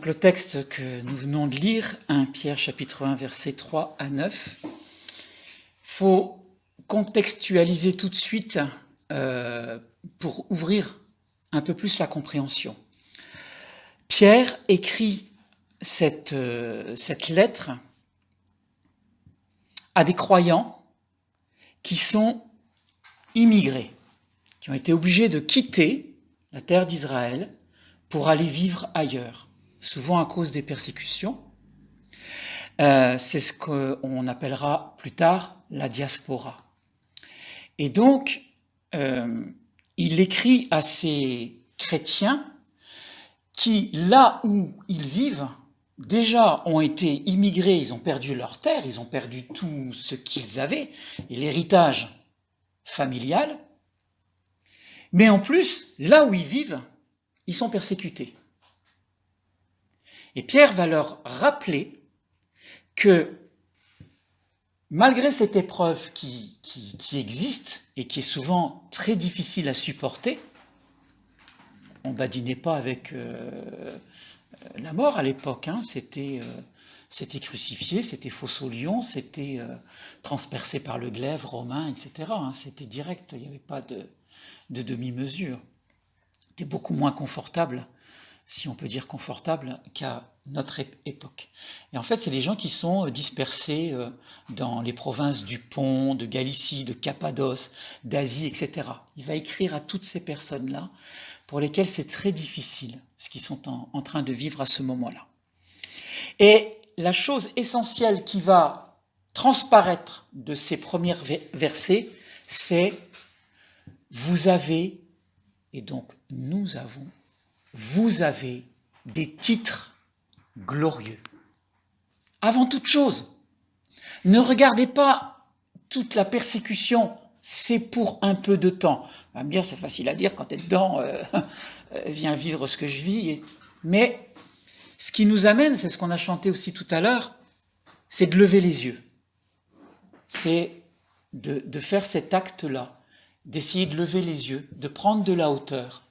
Donc le texte que nous venons de lire, 1 Pierre chapitre 1 versets 3 à 9, faut contextualiser tout de suite pour ouvrir un peu plus la compréhension. Pierre écrit cette lettre à des croyants qui sont immigrés, qui ont été obligés de quitter la terre d'Israël pour aller vivre ailleurs, souvent à cause des persécutions. C'est ce qu'on appellera plus tard la diaspora. Et donc, il écrit à ces chrétiens qui, là où ils vivent, déjà ont été immigrés, ils ont perdu leur terre, ils ont perdu tout ce qu'ils avaient, et l'héritage familial, mais en plus, là où ils vivent, ils sont persécutés. Et Pierre va leur rappeler que malgré cette épreuve qui existe et qui est souvent très difficile à supporter, on ne badinait pas avec la mort à l'époque, hein, c'était crucifié, c'était fossé au lion, c'était transpercé par le glaive romain, etc. Hein, c'était direct, il n'y avait pas de demi-mesure. C'était beaucoup moins confortable, si on peut dire confortable, qu'à notre époque. Et en fait, c'est des gens qui sont dispersés dans les provinces du Pont, de Galicie, de Cappadoce, d'Asie, etc. Il va écrire à toutes ces personnes-là, pour lesquelles c'est très difficile, ce qu'ils sont en train de vivre à ce moment-là. Et la chose essentielle qui va transparaître de ces premiers versets, c'est « vous avez », et donc nous avons, vous avez des titres glorieux. Avant toute chose, ne regardez pas toute la persécution, c'est pour un peu de temps. Bien, c'est facile à dire quand tu es dedans, viens vivre ce que je vis. Mais ce qui nous amène, c'est ce qu'on a chanté aussi tout à l'heure, c'est de lever les yeux. C'est de faire cet acte-là, d'essayer de lever les yeux, de prendre de la hauteur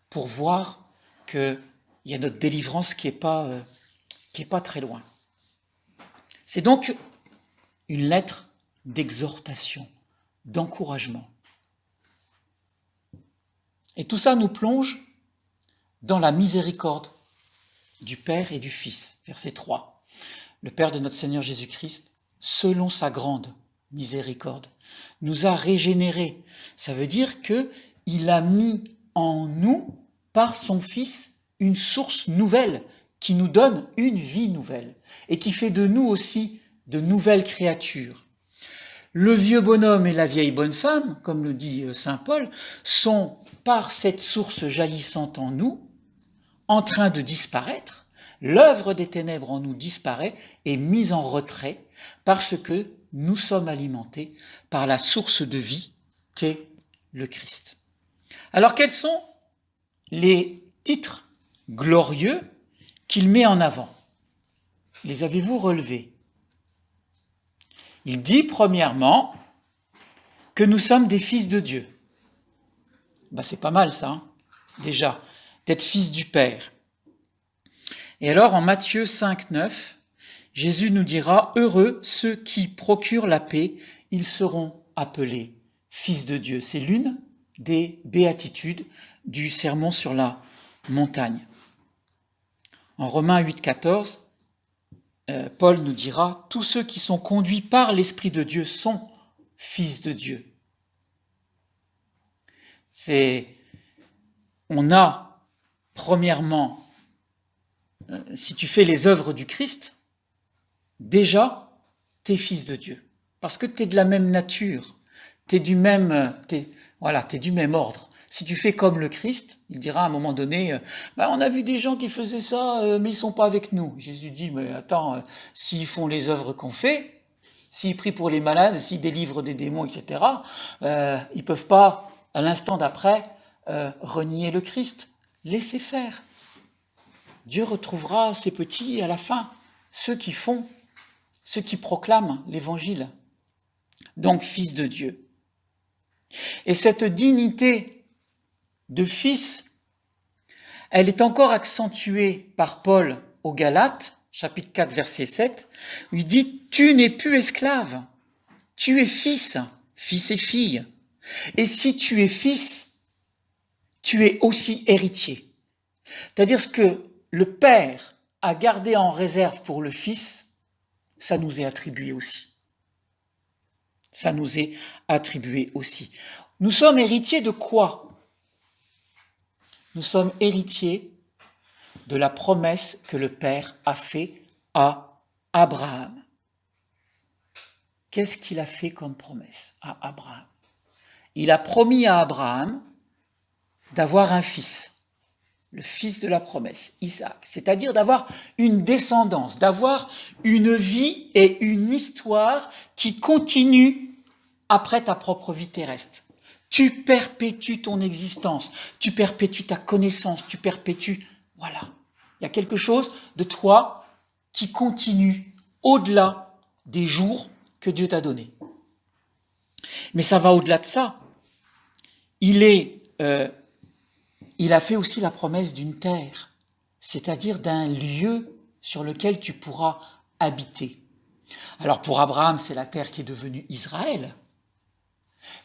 pour voir qu'il y a notre délivrance qui est pas très loin. C'est donc une lettre d'exhortation, d'encouragement. Et tout ça nous plonge dans la miséricorde du Père et du Fils. Verset 3. Le Père de notre Seigneur Jésus-Christ, selon sa grande miséricorde, nous a régénérés. Ça veut dire qu'il a mis en nous, par son Fils, une source nouvelle qui nous donne une vie nouvelle et qui fait de nous aussi de nouvelles créatures. Le vieux bonhomme et la vieille bonne femme, comme le dit saint Paul, sont par cette source jaillissante en nous, en train de disparaître. L'œuvre des ténèbres en nous disparaît et mise en retrait parce que nous sommes alimentés par la source de vie qu'est le Christ. Alors quels sont les titres glorieux qu'il met en avant? Les avez-vous relevés? Il dit premièrement que nous sommes des fils de Dieu. C'est pas mal ça, hein, déjà, d'être fils du Père. Et alors en Matthieu 5, 9, Jésus nous dira « Heureux ceux qui procurent la paix, ils seront appelés fils de Dieu ». C'est l'une des béatitudes du Sermon sur la montagne. En Romains 8, 14, Paul nous dira « Tous ceux qui sont conduits par l'Esprit de Dieu sont fils de Dieu ». On a, premièrement, si tu fais les œuvres du Christ, déjà, t'es fils de Dieu. Parce que t'es de la même nature, t'es du même ordre. Si tu fais comme le Christ, il dira à un moment donné, on a vu des gens qui faisaient ça, mais ils sont pas avec nous. Jésus dit, mais attends, s'ils font les œuvres qu'on fait, s'ils prient pour les malades, s'ils délivrent des démons, etc., ils peuvent pas, à l'instant d'après, renier le Christ. Laissez faire. Dieu retrouvera ses petits à la fin, ceux qui proclament l'évangile. Donc, fils de Dieu. Et cette dignité de fils, elle est encore accentuée par Paul aux Galates, chapitre 4, verset 7, où il dit « Tu n'es plus esclave, tu es fils, fils et fille. Et si tu es fils, tu es aussi héritier. » C'est-à-dire ce que le Père a gardé en réserve pour le Fils, ça nous est attribué aussi. Ça nous est attribué aussi. Nous sommes héritiers de quoi? Nous sommes héritiers de la promesse que le Père a faite à Abraham. Qu'est-ce qu'il a fait comme promesse à Abraham? Il a promis à Abraham d'avoir un fils, le fils de la promesse, Isaac, c'est-à-dire d'avoir une descendance, d'avoir une vie et une histoire qui continue après ta propre vie terrestre. Tu perpétues ton existence, tu perpétues ta connaissance, tu perpétues... Voilà. Il y a quelque chose de toi qui continue au-delà des jours que Dieu t'a donnés. Mais ça va au-delà de ça. Il a fait aussi la promesse d'une terre, c'est-à-dire d'un lieu sur lequel tu pourras habiter. Alors pour Abraham, c'est la terre qui est devenue Israël.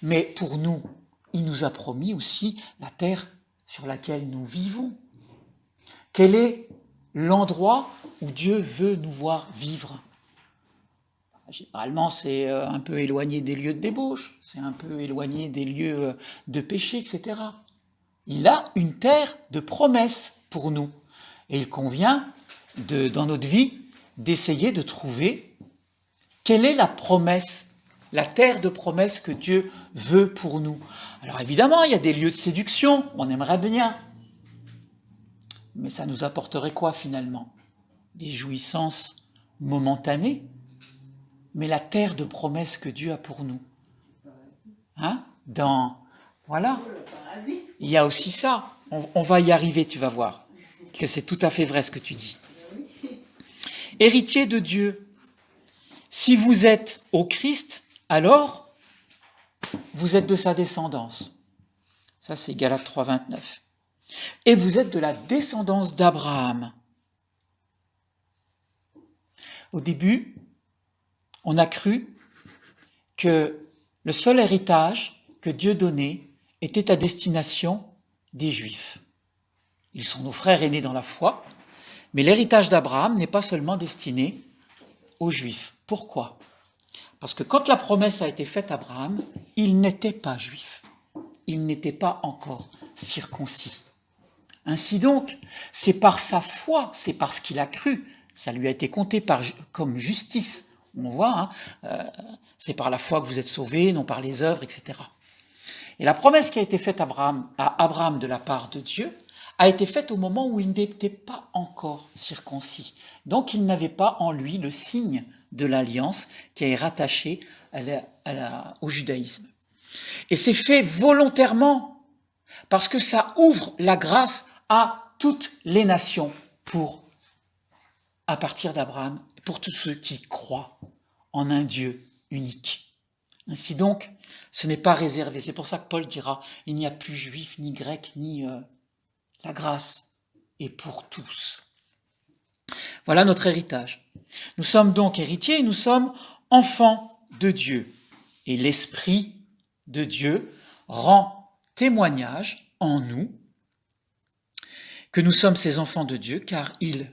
Mais pour nous, il nous a promis aussi la terre sur laquelle nous vivons. Quel est l'endroit où Dieu veut nous voir vivre? Généralement, c'est un peu éloigné des lieux de débauche, c'est un peu éloigné des lieux de péché, etc. Il a une terre de promesse pour nous. Et il convient, dans notre vie, d'essayer de trouver quelle est la promesse, la terre de promesse que Dieu veut pour nous. Alors évidemment, il y a des lieux de séduction, on aimerait bien. Mais ça nous apporterait quoi finalement? Des jouissances momentanées, mais la terre de promesse que Dieu a pour nous. Hein? Voilà. Il y a aussi ça. On va y arriver, tu vas voir, que c'est tout à fait vrai ce que tu dis. Héritier de Dieu, si vous êtes au Christ, alors vous êtes de sa descendance. Ça, c'est Galates 3, 29. Et vous êtes de la descendance d'Abraham. Au début, on a cru que le seul héritage que Dieu donnait était à destination des Juifs. Ils sont nos frères aînés dans la foi, mais l'héritage d'Abraham n'est pas seulement destiné aux Juifs. Pourquoi? Parce que quand la promesse a été faite à Abraham, il n'était pas juif. Il n'était pas encore circoncis. Ainsi donc, c'est par sa foi, c'est parce qu'il a cru, ça lui a été compté comme justice. On voit, c'est par la foi que vous êtes sauvés, non par les œuvres, etc. Et la promesse qui a été faite à Abraham de la part de Dieu a été faite au moment où il n'était pas encore circoncis. Donc il n'avait pas en lui le signe de l'alliance qui est rattaché au judaïsme. Et c'est fait volontairement, parce que ça ouvre la grâce à toutes les nations à partir d'Abraham, pour tous ceux qui croient en un Dieu unique. Ainsi donc, ce n'est pas réservé. C'est pour ça que Paul dira, il n'y a plus juif, ni grec, ni la grâce est pour tous. Voilà notre héritage. Nous sommes donc héritiers et nous sommes enfants de Dieu. Et l'Esprit de Dieu rend témoignage en nous que nous sommes ces enfants de Dieu, car il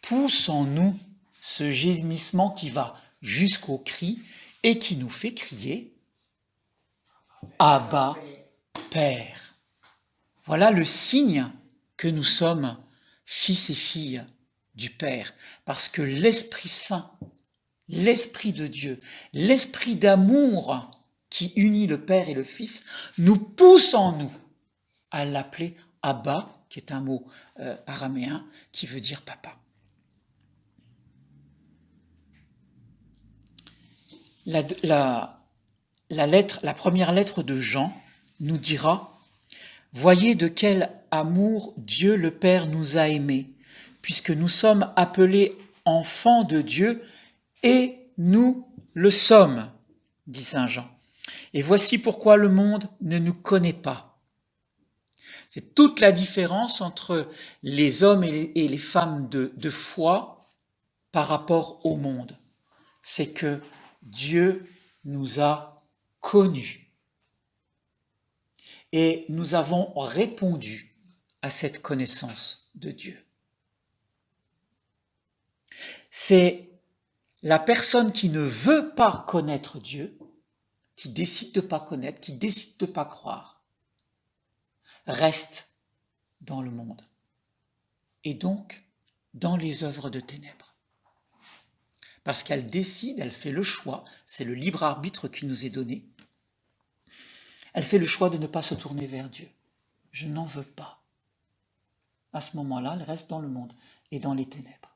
pousse en nous ce gémissement qui va jusqu'au cri et qui nous fait crier « Abba, Père ». Voilà le signe que nous sommes fils et filles du Père, parce que l'Esprit Saint, l'Esprit de Dieu, l'Esprit d'amour qui unit le Père et le Fils, nous pousse en nous à l'appeler Abba, qui est un mot araméen qui veut dire papa. La première lettre de Jean nous dira « Voyez de quel amour Dieu le Père nous a aimés, puisque nous sommes appelés enfants de Dieu, et nous le sommes, dit saint Jean. Et voici pourquoi le monde ne nous connaît pas. C'est toute la différence entre les hommes et les femmes de foi par rapport au monde. C'est que Dieu nous a connus. Et nous avons répondu à cette connaissance de Dieu. C'est la personne qui ne veut pas connaître Dieu, qui décide de ne pas connaître, qui décide de ne pas croire, reste dans le monde et donc dans les œuvres de ténèbres. Parce qu'elle décide, elle fait le choix, c'est le libre arbitre qui nous est donné, elle fait le choix de ne pas se tourner vers Dieu. Je n'en veux pas. À ce moment-là, elle reste dans le monde et dans les ténèbres.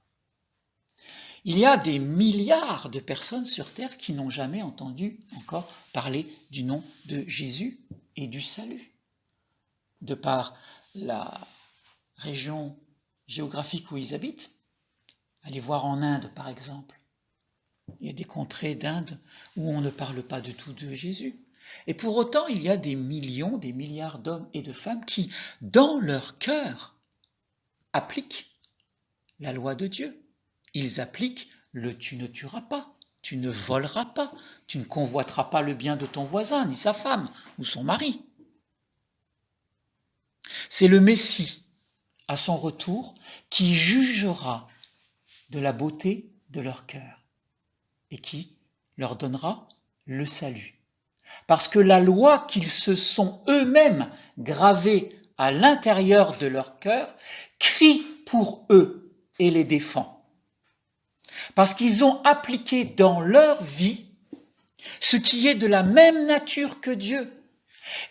Il y a des milliards de personnes sur Terre qui n'ont jamais entendu encore parler du nom de Jésus et du salut. De par la région géographique où ils habitent, allez voir en Inde par exemple. Il y a des contrées d'Inde où on ne parle pas du tout de Jésus. Et pour autant, il y a des millions, des milliards d'hommes et de femmes qui, dans leur cœur, appliquent la loi de Dieu. Ils appliquent le « tu ne tueras pas », « tu ne voleras pas », « tu ne convoiteras pas le bien de ton voisin, ni sa femme, ou son mari ». C'est le Messie, à son retour, qui jugera de la beauté de leur cœur et qui leur donnera le salut. Parce que la loi qu'ils se sont eux-mêmes gravée à l'intérieur de leur cœur crie pour eux et les défend. Parce qu'ils ont appliqué dans leur vie ce qui est de la même nature que Dieu.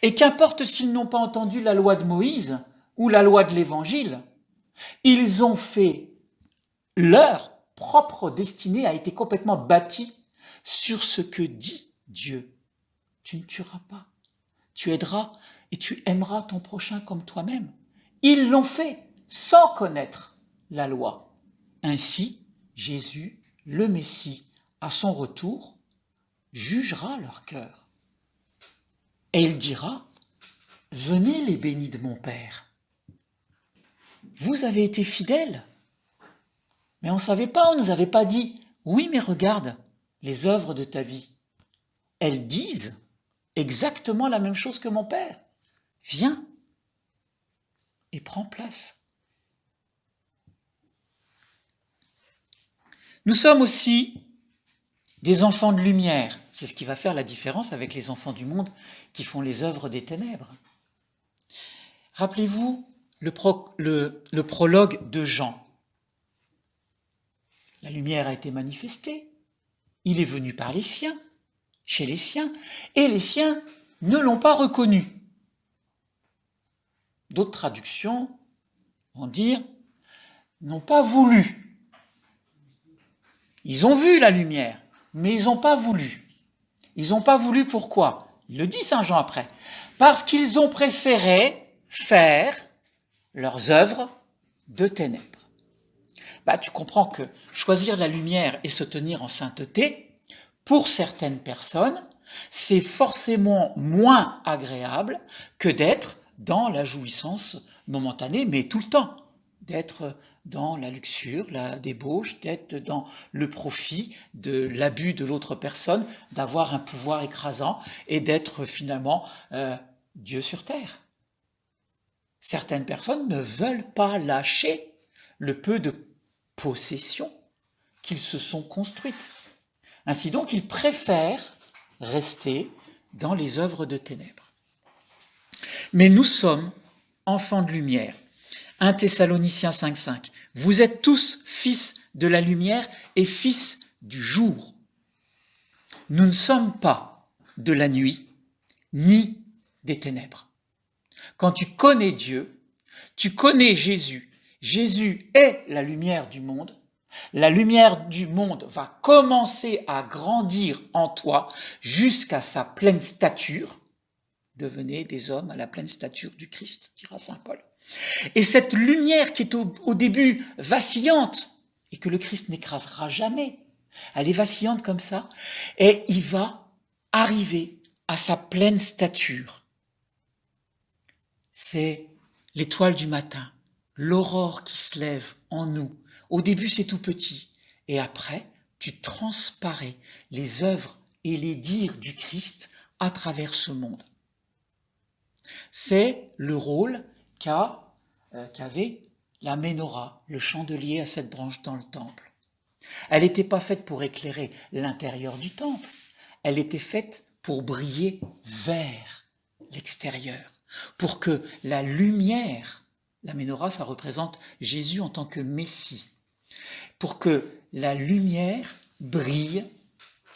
Et qu'importe s'ils n'ont pas entendu la loi de Moïse ou la loi de l'Évangile, ils ont fait leur propre destinée a été complètement bâtie sur ce que dit Dieu. Tu ne tueras pas, tu aideras et tu aimeras ton prochain comme toi-même. Ils l'ont fait sans connaître la loi. Ainsi, Jésus, le Messie, à son retour, jugera leur cœur. Et il dira, « Venez les bénis de mon Père. Vous avez été fidèles. Mais on ne savait pas, on ne nous avait pas dit, oui, mais regarde, les œuvres de ta vie, elles disent exactement la même chose que mon Père. Viens et prends place. » Nous sommes aussi des enfants de lumière. C'est ce qui va faire la différence avec les enfants du monde qui font les œuvres des ténèbres. Rappelez-vous le prologue de Jean. La lumière a été manifestée. Il est venu par les siens, chez les siens, et les siens ne l'ont pas reconnu. D'autres traductions vont dire n'ont pas voulu. Ils ont vu la lumière, mais ils n'ont pas voulu. Ils n'ont pas voulu pourquoi ? Il le dit Saint Jean après. Parce qu'ils ont préféré faire leurs œuvres de ténèbres. Tu comprends que choisir la lumière et se tenir en sainteté, pour certaines personnes, c'est forcément moins agréable que d'être dans la jouissance momentanée, mais tout le temps, d'être dans la luxure, la débauche, d'être dans le profit, de l'abus de l'autre personne, d'avoir un pouvoir écrasant et d'être finalement Dieu sur terre. Certaines personnes ne veulent pas lâcher le peu de possessions qu'ils se sont construites. Ainsi donc, ils préfèrent rester dans les œuvres de ténèbres. Mais nous sommes enfants de lumière. 1 Thessaloniciens 5,5. Vous êtes tous fils de la lumière et fils du jour. Nous ne sommes pas de la nuit, ni des ténèbres. Quand tu connais Dieu, tu connais Jésus. Jésus est la lumière du monde. La lumière du monde va commencer à grandir en toi jusqu'à sa pleine stature. Devenez des hommes à la pleine stature du Christ, dira saint Paul. Et cette lumière qui est au début vacillante et que le Christ n'écrasera jamais, elle est vacillante comme ça, et il va arriver à sa pleine stature. C'est l'étoile du matin, l'aurore qui se lève en nous. Au début, c'est tout petit. Et après, tu transparais les œuvres et les dires du Christ à travers ce monde. C'est le rôle qu'avait la ménorah, le chandelier à 7 branches dans le temple. Elle n'était pas faite pour éclairer l'intérieur du temple, elle était faite pour briller vers l'extérieur, pour que la lumière, la ménorah, ça représente Jésus en tant que Messie, pour que la lumière brille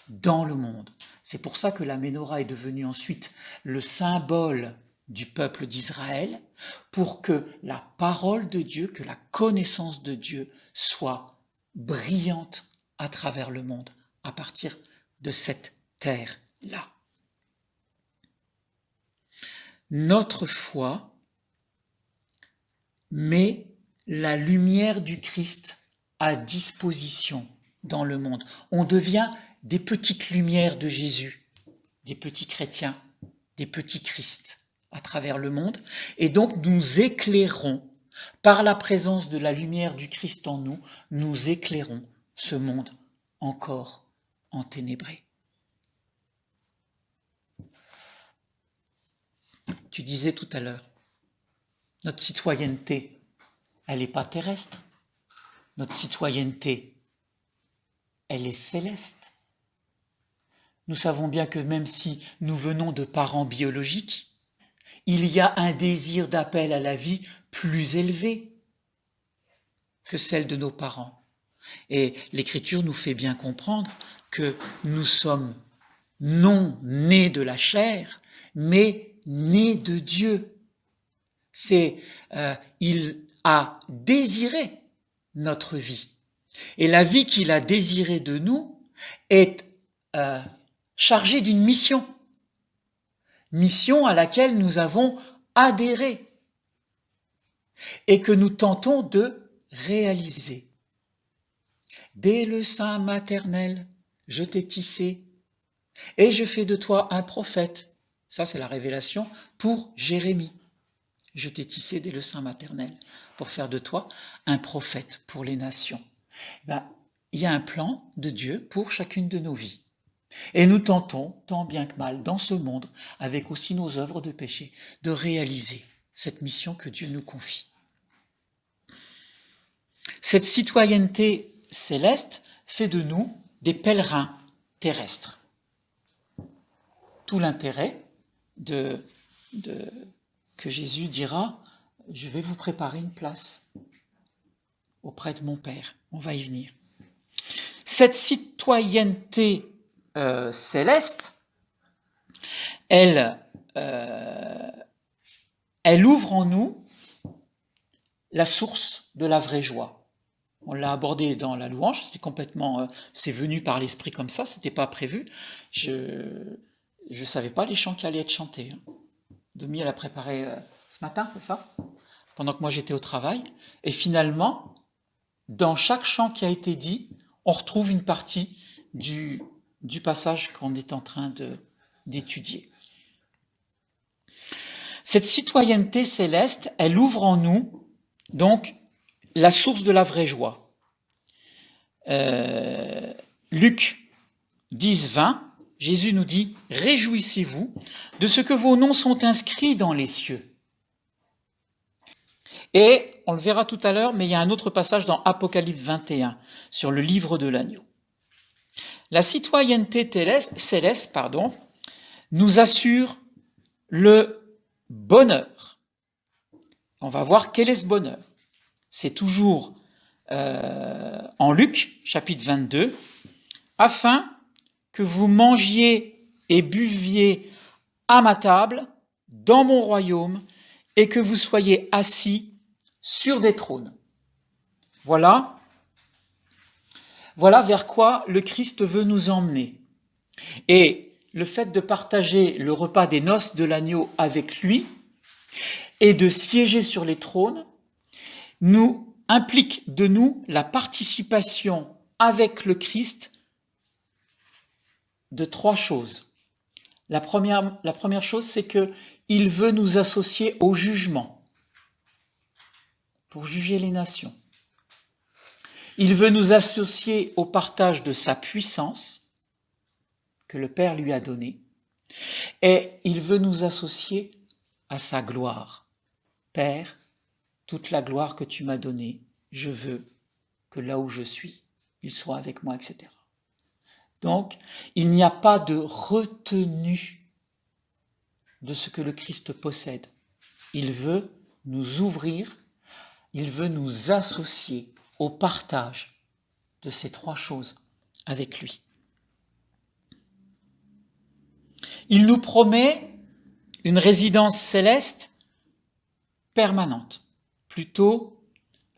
dans le monde. C'est pour ça que la ménorah est devenue ensuite le symbole du peuple d'Israël, pour que la parole de Dieu, que la connaissance de Dieu soit brillante à travers le monde, à partir de cette terre-là. Notre foi met la lumière du Christ à disposition dans le monde. On devient des petites lumières de Jésus, des petits chrétiens, des petits Christ à travers le monde, et donc nous éclairons, par la présence de la lumière du Christ en nous, nous éclairons ce monde encore enténébré. Tu disais tout à l'heure, notre citoyenneté, elle n'est pas terrestre. Notre citoyenneté, elle est céleste. Nous savons bien que même si nous venons de parents biologiques, il y a un désir d'appel à la vie plus élevé que celle de nos parents. Et l'Écriture nous fait bien comprendre que nous sommes non nés de la chair, mais nés de Dieu. Il a désiré notre vie. Et la vie qu'il a désirée de nous est chargée d'une mission. Mission à laquelle nous avons adhéré et que nous tentons de réaliser. Dès le sein maternel, je t'ai tissé et je fais de toi un prophète. Ça, c'est la révélation pour Jérémie. Je t'ai tissé dès le sein maternel pour faire de toi un prophète pour les nations. Il y a un plan de Dieu pour chacune de nos vies. Et nous tentons, tant bien que mal, dans ce monde, avec aussi nos œuvres de péché, de réaliser cette mission que Dieu nous confie. Cette citoyenneté céleste fait de nous des pèlerins terrestres. Tout l'intérêt que Jésus dira, je vais vous préparer une place auprès de mon Père. On va y venir. Cette citoyenneté céleste, elle ouvre en nous la source de la vraie joie. On l'a abordé dans la louange, c'est venu par l'esprit comme ça, c'était pas prévu. Je savais pas les chants qui allaient être chantés. Domi, elle a préparé ce matin, c'est ça? Pendant que moi j'étais au travail. Et finalement, dans chaque chant qui a été dit, on retrouve une partie du passage qu'on est en train d'étudier. Cette citoyenneté céleste, elle ouvre en nous, donc, la source de la vraie joie. Luc 10, 20, Jésus nous dit « Réjouissez-vous de ce que vos noms sont inscrits dans les cieux. » Et, on le verra tout à l'heure, mais il y a un autre passage dans Apocalypse 21, sur le livre de l'agneau. La citoyenneté céleste, nous assure le bonheur. On va voir quel est ce bonheur. C'est toujours en Luc, chapitre 22, afin que vous mangiez et buviez à ma table, dans mon royaume, et que vous soyez assis sur des trônes. Voilà vers quoi le Christ veut nous emmener. Et le fait de partager le repas des noces de l'agneau avec lui et de siéger sur les trônes nous implique de nous la participation avec le Christ de 3 choses. La première chose, c'est qu'il veut nous associer au jugement. pour juger les nations. Il veut nous associer au partage de sa puissance que le Père lui a donnée, et il veut nous associer à sa gloire. Père, toute la gloire que tu m'as donnée, je veux que là où je suis, il soit avec moi, etc. Donc, il n'y a pas de retenue de ce que le Christ possède. Il veut nous ouvrir, il veut nous associer au partage de ces trois choses avec lui. Il nous promet une résidence céleste permanente. Plutôt,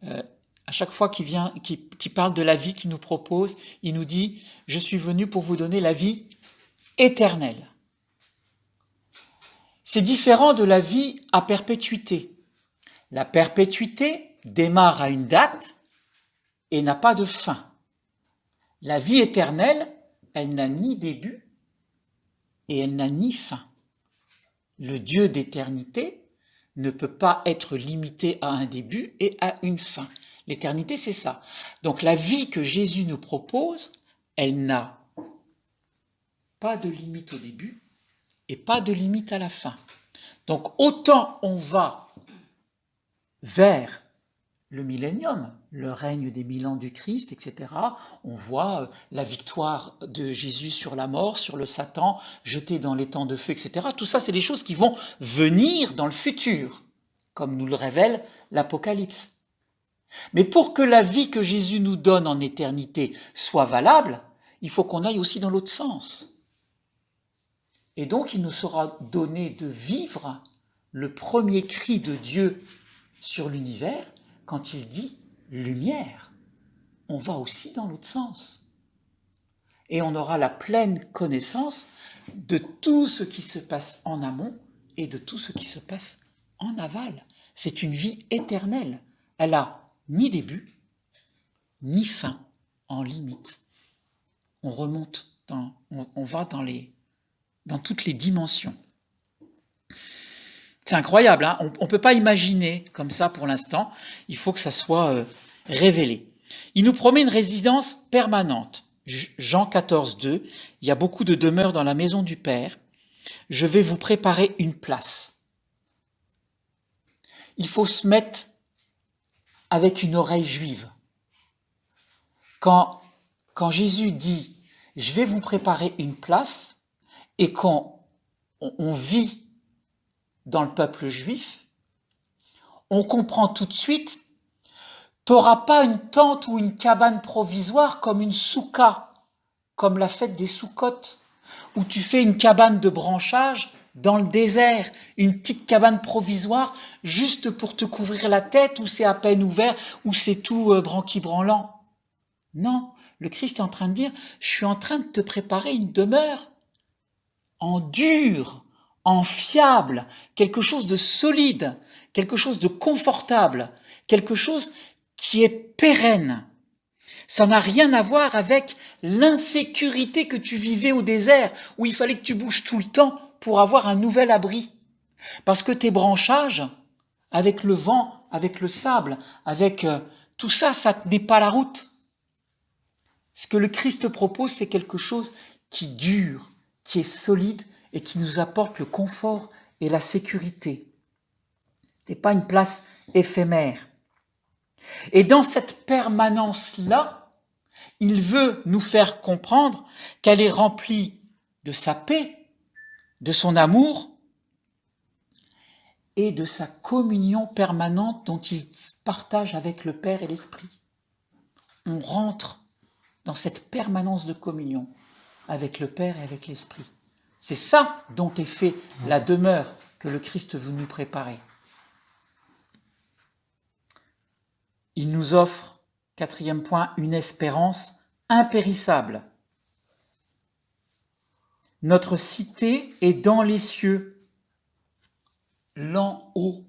à chaque fois qu'il parle de la vie qu'il nous propose, il nous dit « Je suis venu pour vous donner la vie éternelle ». C'est différent de la vie à perpétuité. La perpétuité démarre à une date et n'a pas de fin. La vie éternelle, elle n'a ni début et elle n'a ni fin. Le Dieu d'éternité ne peut pas être limité à un début et à une fin. L'éternité, c'est ça. Donc la vie que Jésus nous propose, elle n'a pas de limite au début et pas de limite à la fin. Donc autant on va vers le millénium, le règne des 1000 ans du Christ, etc. On voit la victoire de Jésus sur la mort, sur le Satan, jeté dans les temps de feu, etc. Tout ça, c'est des choses qui vont venir dans le futur, comme nous le révèle l'Apocalypse. Mais pour que la vie que Jésus nous donne en éternité soit valable, il faut qu'on aille aussi dans l'autre sens. Et donc, il nous sera donné de vivre le premier cri de Dieu sur l'univers, quand il dit « lumière », on va aussi dans l'autre sens. Et on aura la pleine connaissance de tout ce qui se passe en amont et de tout ce qui se passe en aval. C'est une vie éternelle. Elle a ni début, ni fin en limite. On remonte, on va dans toutes les dimensions. C'est incroyable, hein, on ne peut pas imaginer comme ça pour l'instant, il faut que ça soit révélé. Il nous promet une résidence permanente. Jean 14, 2, il y a beaucoup de demeures dans la maison du Père, je vais vous préparer une place. Il faut se mettre avec une oreille juive. Quand Jésus dit « je vais vous préparer une place » et quand on vit dans le peuple juif, on comprend tout de suite, t'auras pas une tente ou une cabane provisoire comme une soukha, comme la fête des Soukotes, où tu fais une cabane de branchage dans le désert, une petite cabane provisoire juste pour te couvrir la tête, où c'est à peine ouvert, où c'est tout branquibranlant. Non, le Christ est en train de dire, je suis en train de te préparer une demeure en dur, en fiable, quelque chose de solide, quelque chose de confortable, quelque chose qui est pérenne. Ça n'a rien à voir avec l'insécurité que tu vivais au désert, où il fallait que tu bouges tout le temps pour avoir un nouvel abri. Parce que tes branchages, avec le vent, avec le sable, avec tout ça, ça ne tenait pas la route. Ce que le Christ propose, c'est quelque chose qui dure, qui est solide et qui nous apporte le confort et la sécurité. Ce n'est pas une place éphémère. Et dans cette permanence-là, il veut nous faire comprendre qu'elle est remplie de sa paix, de son amour et de sa communion permanente dont il partage avec le Père et l'Esprit. On rentre dans cette permanence de communion avec le Père et avec l'Esprit. C'est ça dont est fait la demeure que le Christ veut nous préparer. Il nous offre, 4e point, une espérance impérissable. Notre cité est dans les cieux, l'en haut,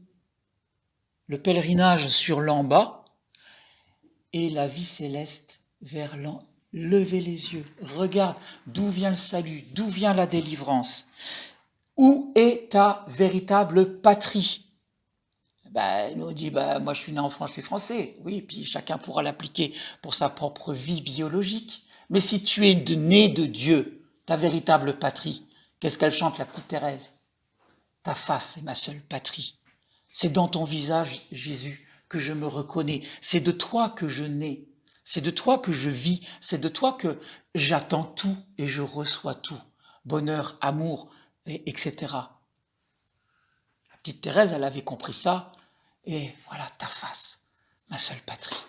le pèlerinage sur l'en bas et la vie céleste vers l'en haut. Levez les yeux, regarde d'où vient le salut, d'où vient la délivrance. Où est ta véritable patrie ? Nous on dit, moi je suis né en France, je suis français. Oui, puis chacun pourra l'appliquer pour sa propre vie biologique. Mais si tu es né de Dieu, ta véritable patrie, qu'est-ce qu'elle chante, la petite Thérèse? Ta face est ma seule patrie. C'est dans ton visage, Jésus, que je me reconnais. C'est de toi que je nais. C'est de toi que je vis. C'est de toi que j'attends tout et je reçois tout. Bonheur, amour, etc. La petite Thérèse, elle avait compris ça. Et voilà ta face, ma seule patrie.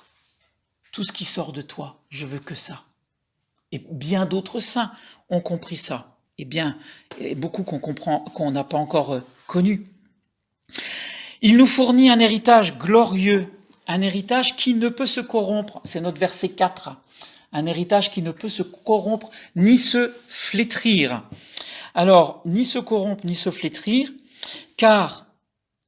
Tout ce qui sort de toi, je veux que ça. Et bien d'autres saints ont compris ça. Et beaucoup qu'on n'a pas encore connu. Il nous fournit un héritage glorieux, un héritage qui ne peut se corrompre. C'est notre verset 4. Un héritage qui ne peut se corrompre ni se flétrir. Alors, ni se corrompre, ni se flétrir, car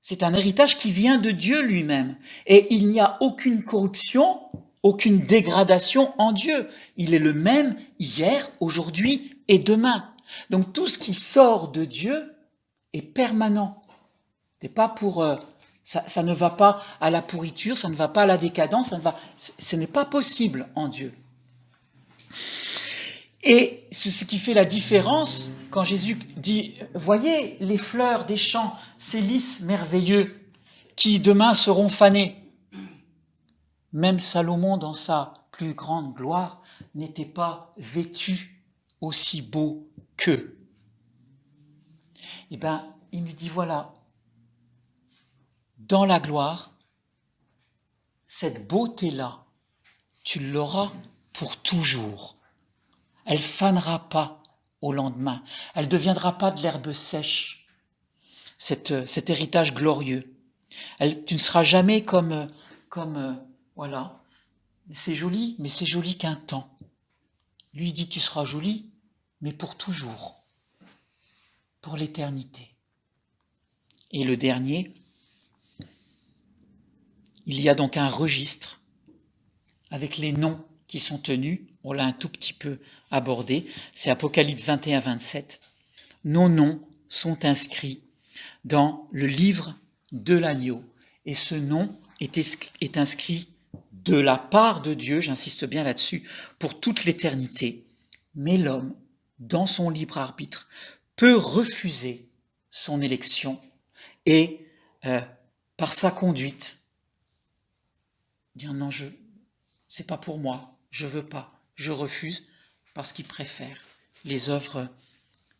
c'est un héritage qui vient de Dieu lui-même. Et il n'y a aucune corruption, aucune dégradation en Dieu. Il est le même hier, aujourd'hui et demain. Donc tout ce qui sort de Dieu est permanent. C'est pas pour ça ne va pas à la pourriture, ça ne va pas à la décadence, ce n'est pas possible en Dieu. Et c'est ce qui fait la différence quand Jésus dit, voyez les fleurs des champs, ces lys merveilleux qui demain seront fanés. Même Salomon, dans sa plus grande gloire, n'était pas vêtu aussi beau qu'eux. Eh bien, il nous dit, voilà, dans la gloire, cette beauté-là, tu l'auras pour toujours. Elle fanera pas au lendemain. Elle ne deviendra pas de l'herbe sèche, cet héritage glorieux. Tu ne seras jamais comme voilà. C'est joli, mais c'est joli qu'un temps. Lui dit, tu seras joli, mais pour toujours, pour l'éternité. Et le dernier, il y a donc un registre avec les noms qui sont tenus. On l'a un tout petit peu abordé. C'est Apocalypse 21-27. Nos noms sont inscrits dans le livre de l'agneau. Et ce nom est inscrit de la part de Dieu, j'insiste bien là-dessus, pour toute l'éternité. Mais l'homme, dans son libre arbitre, peut refuser son élection et, par sa conduite, dire non, c'est pas pour moi, je veux pas, je refuse, parce qu'il préfère les œuvres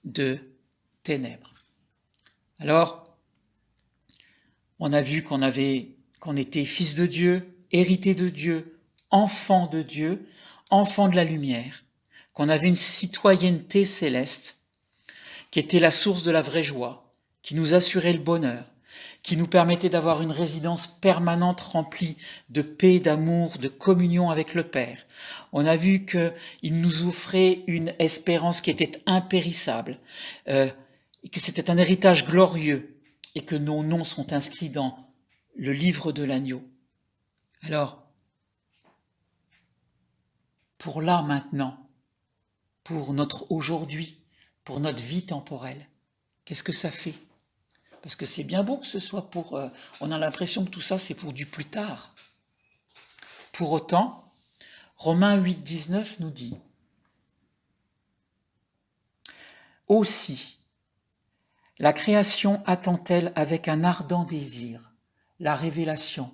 de ténèbres. Alors, on a vu qu'on était fils de Dieu, hérité de Dieu, enfant de Dieu, enfant de la lumière, qu'on avait une citoyenneté céleste, qui était la source de la vraie joie, qui nous assurait le bonheur, qui nous permettait d'avoir une résidence permanente remplie de paix, d'amour, de communion avec le Père. On a vu qu'il nous offrait une espérance qui était impérissable, que c'était un héritage glorieux et que nos noms sont inscrits dans le livre de l'agneau. Alors, pour là maintenant, pour notre aujourd'hui, pour notre vie temporelle, qu'est-ce que ça fait ? Parce que c'est bien beau que ce soit pour... on a l'impression que tout ça, c'est pour du plus tard. Pour autant, Romains 8-19 nous dit « Aussi, la création attend-elle avec un ardent désir la révélation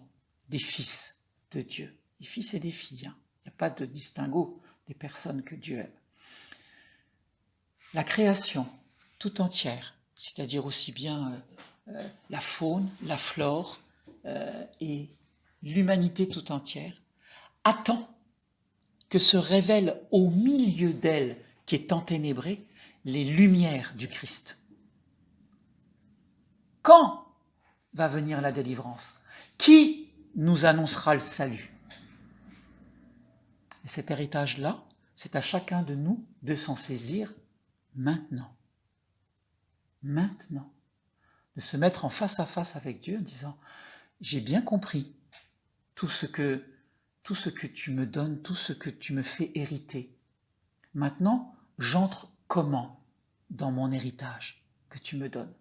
des fils de Dieu. » Des fils et des filles, hein. Il n'y a pas de distinguo des personnes que Dieu aime. La création tout entière, c'est-à-dire aussi bien la faune, la flore et l'humanité tout entière, attend que se révèlent au milieu d'elle, qui est enténébrée, les lumières du Christ. Quand va venir la délivrance? Qui nous annoncera le salut? Et cet héritage-là, c'est à chacun de nous de s'en saisir maintenant. Maintenant. De se mettre en face à face avec Dieu en disant « J'ai bien compris tout ce que tu me donnes, tout ce que tu me fais hériter. Maintenant, j'entre comment dans mon héritage que tu me donnes?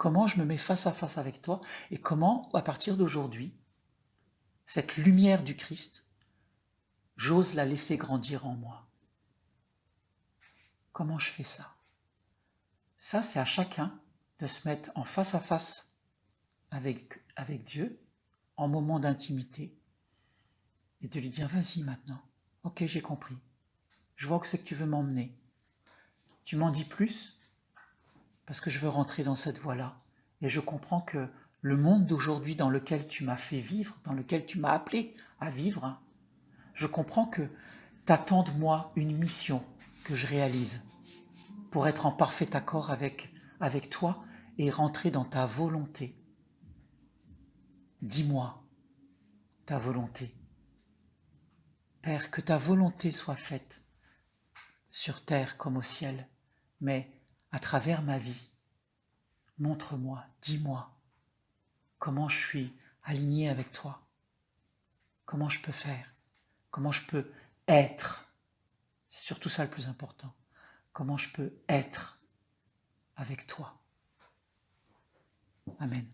comment je me mets face à face avec toi et comment, à partir d'aujourd'hui, cette lumière du Christ, j'ose la laisser grandir en moi. Comment je fais ça? Ça, c'est à chacun de se mettre en face à face avec Dieu, en moment d'intimité, et de lui dire, vas-y maintenant, ok, j'ai compris, je vois que c'est que tu veux m'emmener. Tu m'en dis plus, parce que je veux rentrer dans cette voie-là. Et je comprends que le monde d'aujourd'hui dans lequel tu m'as fait vivre, dans lequel tu m'as appelé à vivre, je comprends que tu attends de moi une mission que je réalise pour être en parfait accord avec toi et rentrer dans ta volonté. Dis-moi ta volonté. Père, que ta volonté soit faite sur terre comme au ciel, mais à travers ma vie. Montre-moi, dis-moi comment je suis aligné avec toi, comment je peux faire, comment je peux être. C'est surtout ça le plus important. Comment je peux être avec toi. Amen.